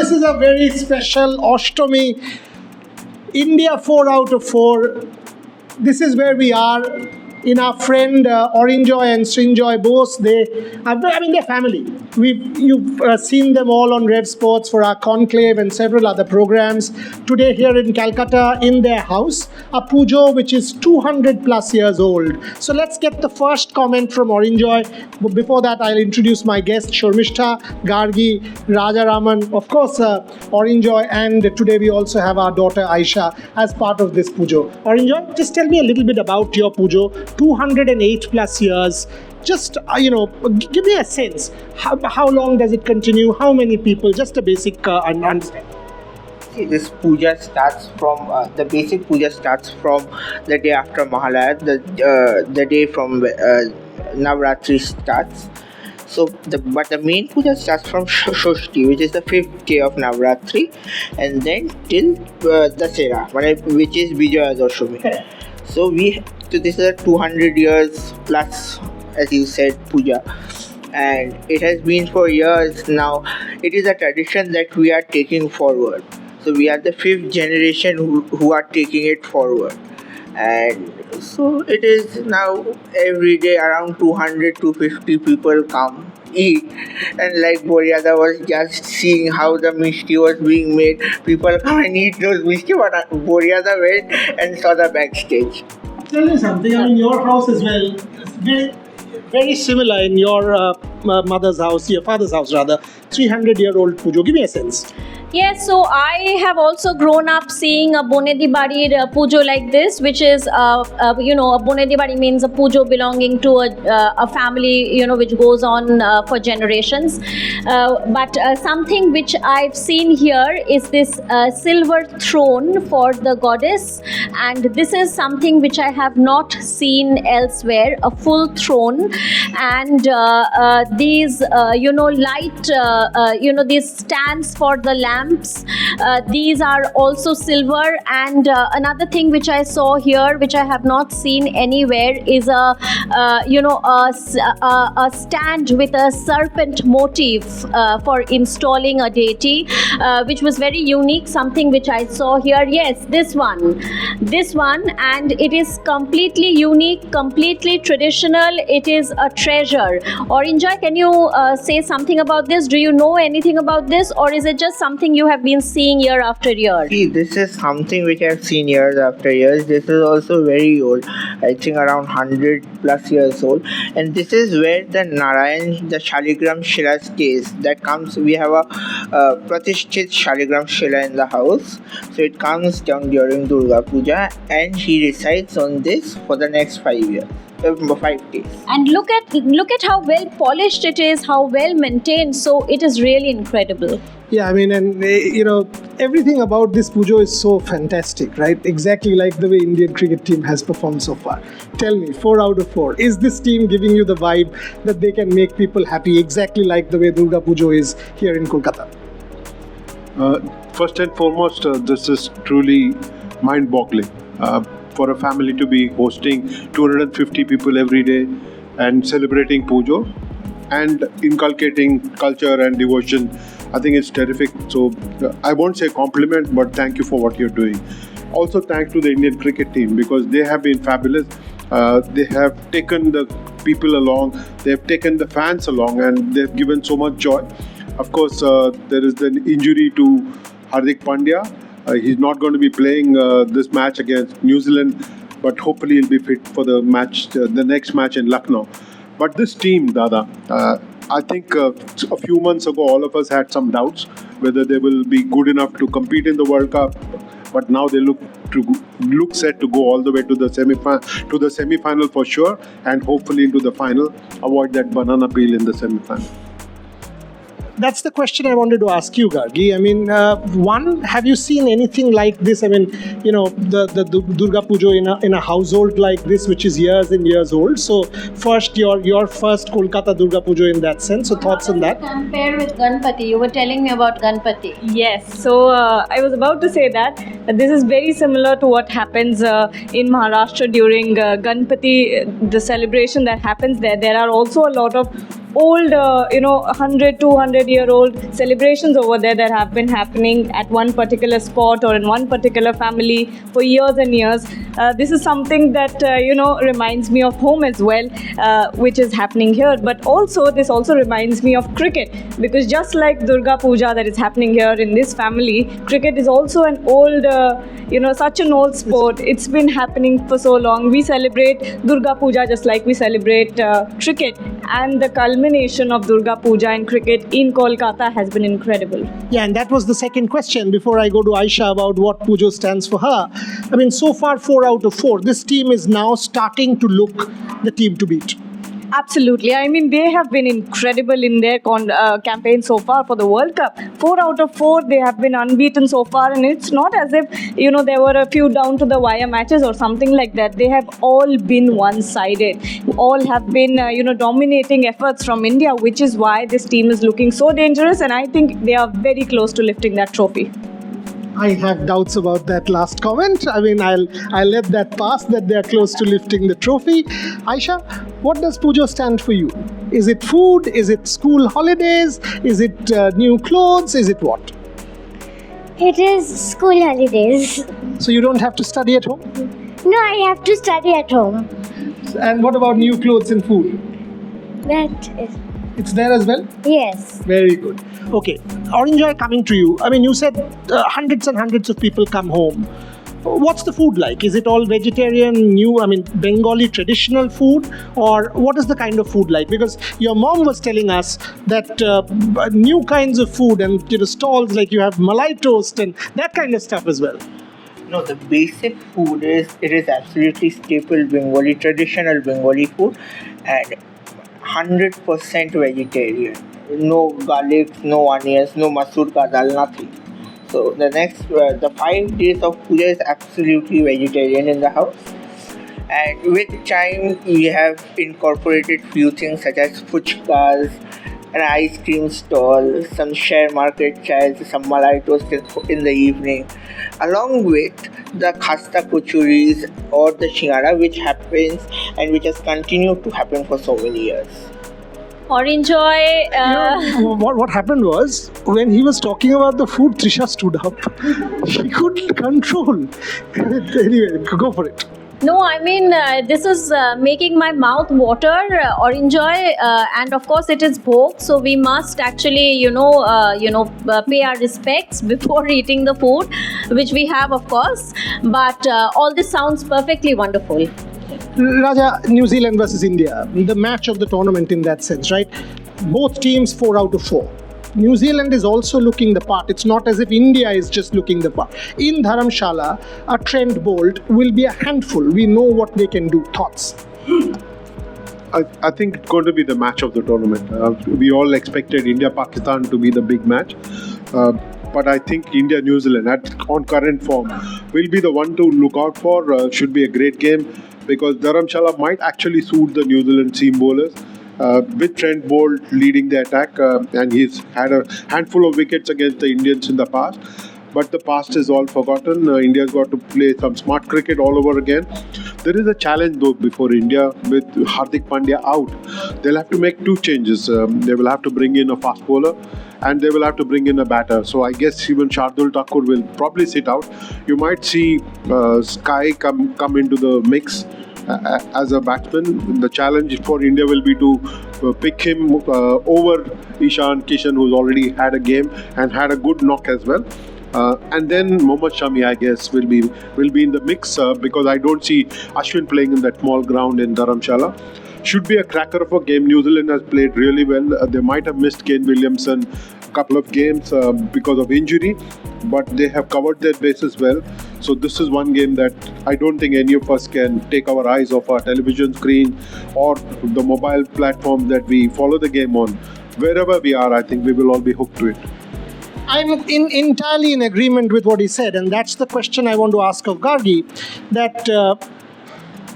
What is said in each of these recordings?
this is a very special Ashtami. India 4 out of 4. This is where we are. In our friend Orinjoy and Srinjoy Bose, they're family. You've seen them all on RevSportz for our conclave and several other programs. Today here in Calcutta, in their house, a pujo which is 200 plus years old. So let's get the first comment from Orinjoy. But before that, I'll introduce my guest, Shormishta, Gargi, Rajaraman, of course, Orinjoy, and today we also have our daughter Aisha as part of this pujo. Orinjoy, just tell me a little bit about your pujo. 208 plus years. Just, give me a sense. How long does it continue? How many people? Just a basic understanding. See, this puja starts from, the basic puja starts from the day after Mahalaya, the day from Navratri starts. So, but the main puja starts from Shoshti, which is the 5th day of Navratri, and then till Dasera, which is Vijaya Dashami. So this is a 200 years plus, as you said, puja, and it has been for years now. It is a tradition that we are taking forward. So we are the 5th generation who are taking it forward, and so it is now every day around 200 to 250 people come eat, and like Boryada was just seeing how the mishti was being made. People come and eat those mishti, but Boryada went and saw the backstage. Tell me something. I mean, your house as well, very, very similar in your mother's house, your father's house rather. 300-year-old pujo. Give me a sense. Yes, so I have also grown up seeing a Bonedi Badi pujo like this, which is, a Bonedi Badi means a pujo belonging to a family, which goes on for generations. But something which I've seen here is this silver throne for the goddess, and this is something which I have not seen elsewhere, a full throne, and these, light, these stands for the lamp. These are also silver, and another thing which I saw here, which I have not seen anywhere, is a stand with a serpent motif for installing a deity, which was very unique. Something which I saw here. Yes, this one, and it is completely unique, completely traditional. It is a treasure. Orinjoy, can you say something about this? Do you know anything about this, or is it just something you have been seeing year after year? See, this is something which I have seen years after years. This is also very old, I think around 100 plus years old, and this is where the Narayan, the Shaligram Shila stays. That comes, we have a Pratishthit Shaligram Shila in the house, so it comes down during Durga Puja, and he resides on this for the next 5 years. 5 days. And look at how well polished it is, how well maintained. So it is really incredible. Yeah, I mean, and everything about this pujo is so fantastic, right? Exactly like the way Indian cricket team has performed so far. Tell me, 4 out of 4. Is this team giving you the vibe that they can make people happy exactly like the way Durga Pujo is here in Kolkata? First and foremost, this is truly mind-boggling. For a family to be hosting 250 people every day and celebrating pujo and inculcating culture and devotion, I think it's terrific. So I won't say compliment, but thank you for what you're doing. Also thanks to the Indian cricket team, because they have been fabulous. They have taken the people along, they have taken the fans along, and they've given so much joy. Of course, there is an injury to Hardik Pandya. He's not going to be playing this match against New Zealand, but hopefully he'll be fit for the match, the next match in Lucknow. But this team, Dada, I think a few months ago, all of us had some doubts whether they will be good enough to compete in the World Cup. But now they look set to go all the way to the semi-final for sure, and hopefully into the final. Avoid that banana peel in the semi-final. That's the question I wanted to ask you, Gargi. I mean, one, have you seen anything like this? I mean, the Durga Pujo in a household like this, which is years and years old. So, first, your first Kolkata Durga Pujo in that sense. So, thoughts on that? Compare with Ganpati. You were telling me about Ganpati. Yes. So, I was about to say that this is very similar to what happens in Maharashtra during Ganpati, the celebration that happens there. There are also a lot of old, 100, 200-year-old celebrations over there that have been happening at one particular spot or in one particular family for years and years. This is something that, reminds me of home as well, which is happening here. But also, this also reminds me of cricket, because just like Durga Puja that is happening here in this family, cricket is also an old, such an old sport. It's been happening for so long. We celebrate Durga Puja just like we celebrate cricket. And the culmination of Durga Puja and cricket in Kolkata has been incredible. Yeah, and that was the second question before I go to Aisha about what pujo stands for her. I mean, so far 4 out of 4. This team is now starting to look the team to beat. Absolutely. I mean, they have been incredible in their campaign so far for the World Cup. 4 out of 4, they have been unbeaten so far. And it's not as if, there were a few down to the wire matches or something like that. They have all been one-sided. All have been, dominating efforts from India, which is why this team is looking so dangerous. And I think they are very close to lifting that trophy. I have doubts about that last comment. I mean, I'll let that pass, that they are close to lifting the trophy. Aisha, what does pujo stand for you? Is it food? Is it school holidays? Is it new clothes? Is it what? It is school holidays. So you don't have to study at home? No, I have to study at home. And what about new clothes and food? That is... It's there as well? Yes. Very good. Okay, Oranjoy, coming to you. I mean, you said hundreds and hundreds of people come home. What's the food like? Is it all vegetarian, Bengali traditional food? Or what is the kind of food like? Because your mom was telling us that new kinds of food and stalls like you have malai toast and that kind of stuff as well. No, the basic food is absolutely staple Bengali, traditional Bengali food, and 100% vegetarian. No garlic, no onions, no masoor ka dal, nothing. So the 5 days of puja is absolutely vegetarian in the house. And with time, we have incorporated few things such as fuchkas, an ice cream stall, some share market chais, some malai toast in the evening, along with the khasta kuchuris or the shingara, which happens and which has continued to happen for so many years. Oranjoy. What happened was, when he was talking about the food, Trisha stood up. She couldn't control. Anyway, go for it. No, I mean, this is making my mouth water, Oranjoy, and of course it is bhog, so we must actually, pay our respects before eating the food, which we have, of course. But all this sounds perfectly wonderful. Raja, New Zealand versus India, the match of the tournament in that sense, right? Both teams 4 out of 4. New Zealand is also looking the part. It's not as if India is just looking the part. In Dharamshala, a Trent Bolt will be a handful. We know what they can do. Thoughts? I think it's going to be the match of the tournament. We all expected India-Pakistan to be the big match. But I think India-New Zealand, on current form, will be the one to look out for. Should be a great game, because Dharamshala might actually suit the New Zealand seam bowlers. With Trent Bolt leading the attack, and he's had a handful of wickets against the Indians in the past. But the past is all forgotten. India's got to play some smart cricket all over again. There is a challenge though before India with Hardik Pandya out. They'll have to make 2 changes. They will have to bring in a fast bowler and they will have to bring in a batter. So I guess even Shardul Thakur will probably sit out. You might see Sky come into the mix as a batsman. The challenge for India will be to pick him over Ishan Kishan, who's already had a game and had a good knock as well. And then Maha Ashtami, I guess, will be in the mix because I don't see Ashwin playing in that small ground in Dharamshala. Should be a cracker of a game. New Zealand has played really well. They might have missed Kane Williamson a couple of games because of injury, but they have covered their bases well. So this is one game that I don't think any of us can take our eyes off our television screen or the mobile platform that we follow the game on. Wherever we are, I think we will all be hooked to it. I'm entirely in agreement with what he said, and that's the question I want to ask of Gargi, that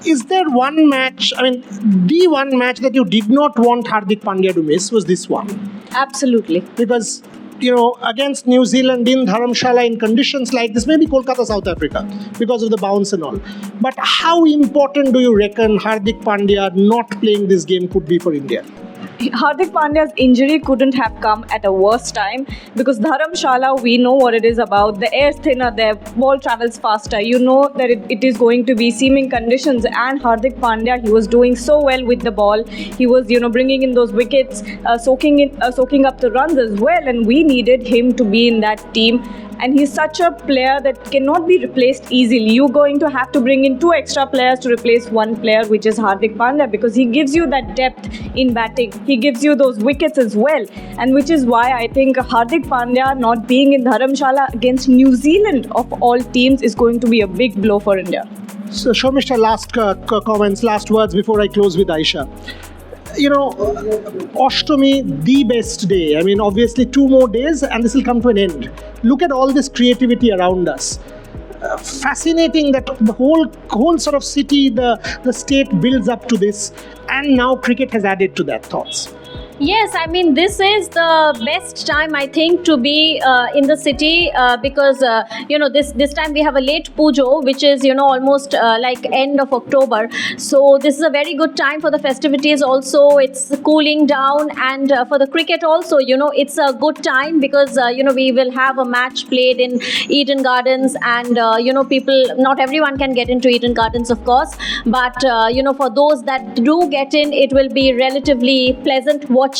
is there one match, the one match that you did not want Hardik Pandya to miss was this one? Absolutely. Because, against New Zealand in Dharamshala in conditions like this, maybe Kolkata, South Africa, because of the bounce and all. But how important do you reckon Hardik Pandya not playing this game could be for India? Hardik Pandya's injury couldn't have come at a worse time because Dharamshala, we know what it is about. The air's thinner there, ball travels faster. You know that it is going to be seaming conditions, and Hardik Pandya, he was doing so well with the ball. He was, bringing in those wickets, soaking up the runs as well, and we needed him to be in that team. And he's such a player that cannot be replaced easily. You're going to have to bring in 2 extra players to replace one player, which is Hardik Pandya, because he gives you that depth in batting. He gives you those wickets as well. And which is why I think Hardik Pandya not being in Dharamshala against New Zealand of all teams is going to be a big blow for India. So, Shomishta, last comments, last words before I close with Aisha. Ashtami, the best day. I mean, obviously 2 more days and this will come to an end. Look at all this creativity around us. Fascinating that the whole sort of city, the state builds up to this, and now cricket has added to that. Thoughts? Yes, I mean, this is the best time, I think, to be in the city because, this time we have a late pujo, which is, almost like end of October. So this is a very good time for the festivities also. It's cooling down, and for the cricket also, it's a good time because, we will have a match played in Eden Gardens, and, people, not everyone can get into Eden Gardens, of course, but, for those that do get in, it will be relatively pleasant watching.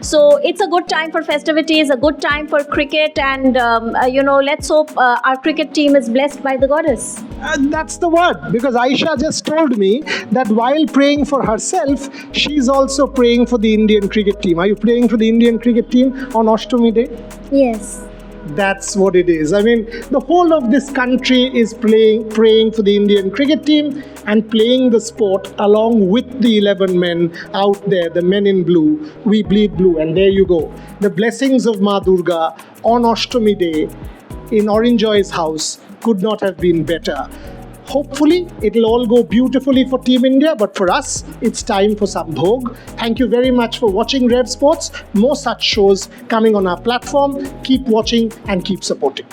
So it's a good time for festivities, a good time for cricket, and let's hope our cricket team is blessed by the goddess. That's the word, because Aisha just told me that while praying for herself, she's also praying for the Indian cricket team. Are you praying for the Indian cricket team on Ashtami Day? Yes. That's what it is. I mean, the whole of this country is praying for the Indian cricket team and playing the sport along with the 11 men out there, the men in blue. We bleed blue, and there you go. The blessings of Ma Durga on Ashtami Day in Oranjoy's house could not have been better. Hopefully, it'll all go beautifully for Team India, but for us, it's time for some bhog. Thank you very much for watching RevSportz. More such shows coming on our platform. Keep watching and keep supporting.